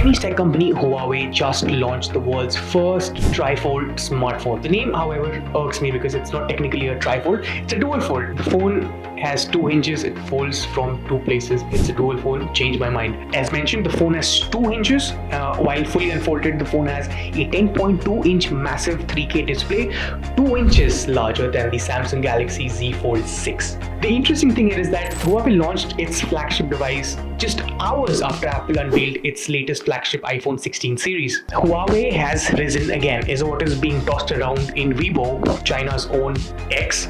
Chinese tech company Huawei just launched the world's first trifold smartphone. The name, however, irks me because it's not technically a trifold, it's a dual fold. The phone has two hinges, it folds from two places. It's a dual fold, changed my mind. As mentioned, the phone has two hinges. While fully unfolded, the phone has a 10.2-inch massive 3K display, 2 inches larger than the Samsung Galaxy Z Fold 6. The interesting thing here is that Huawei launched its flagship device just hours after Apple unveiled its latest flagship iPhone 16 series. Huawei has risen again, is what is being tossed around in Weibo, China's own X,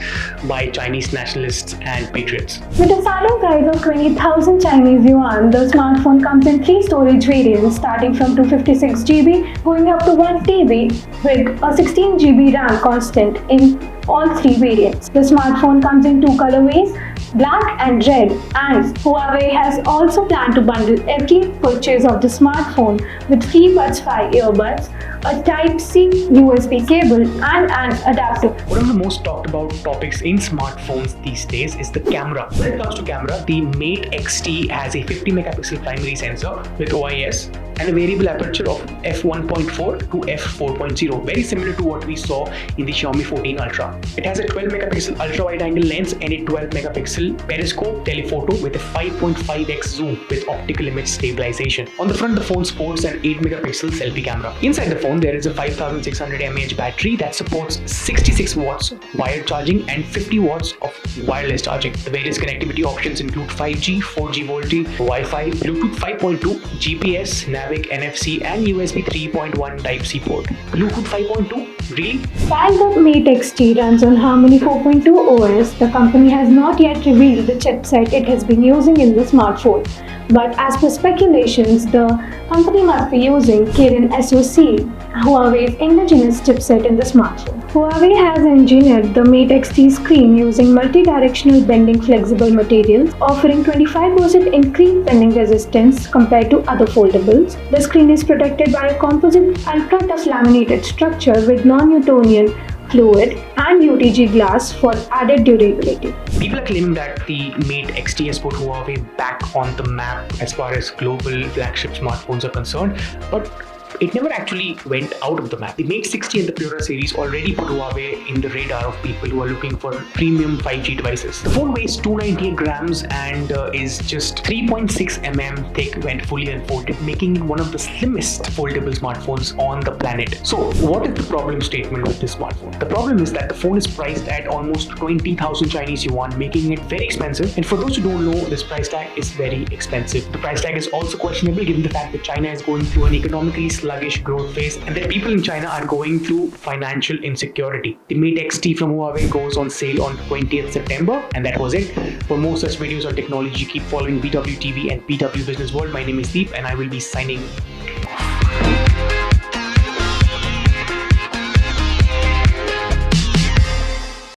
by Chinese nationalists and patriots. With a starting price of 20,000 Chinese yuan, the smartphone comes in 3 storage variants starting from 256GB going up to 1TB with a 16GB RAM constant in all 3 variants. The smartphone comes in 2 colorways, black and red, and Huawei has also planned to bundle every purchase of the smartphone with Freebuds 5 earbuds, a Type-C USB cable, and an adapter. One of the most talked about topics in smartphones these days is the camera. When it comes to camera, the Mate XT has a 50 megapixel primary sensor with OIS and a variable aperture of f1.4 to f4.0, very similar to what we saw in the Xiaomi 14 Ultra. It has a 12 megapixel ultra wide angle lens and a 12 megapixel periscope telephoto with a 5.5x zoom with optical image stabilization. On the front, the phone sports an 8 megapixel selfie camera. Inside the phone, there is a 5600 mAh battery that supports 66 watts wired charging and 50 watts of wireless charging. The various connectivity options include 5G, 4G VoLTE, Wi-Fi, Bluetooth 5.2, GPS, Navic, NFC, and USB 3.1 Type-C port. Bluetooth 5.2? Really? While the Mate XT runs on Harmony 4.2 OS, the company has not yet revealed the chipset it has been using in the smartphone. But as per speculations, the company must be using Kirin SoC, Huawei's indigenous chipset in the smartphone. Huawei has engineered the Mate XT screen using multi-directional bending flexible materials, offering 25% increased bending resistance compared to other foldables. The screen is protected by a composite ultra-tough laminated structure with non-Newtonian fluid and UTG glass for added durability. People are claiming that the Mate XT has put Huawei back on the map as far as global flagship smartphones are concerned, but it never actually went out of the map. The Mate 60 and the Pura series already put Huawei in the radar of people who are looking for premium 5G devices. The phone weighs 298 grams and is just 3.6 mm thick when fully unfolded, making it one of the slimmest foldable smartphones on the planet. So, what is the problem statement with this smartphone? The problem is that the phone is priced at almost 20,000 Chinese yuan, making it very expensive. And for those who don't know, this price tag is very expensive. The price tag is also questionable given the fact that China is going through an economically sluggish growth phase and that people in China are going through financial insecurity. The Mate XT from Huawei goes on sale on 20th September, and that was it. For more such videos on technology, keep following BW TV and BW Business World. My name is Deep and I will be signing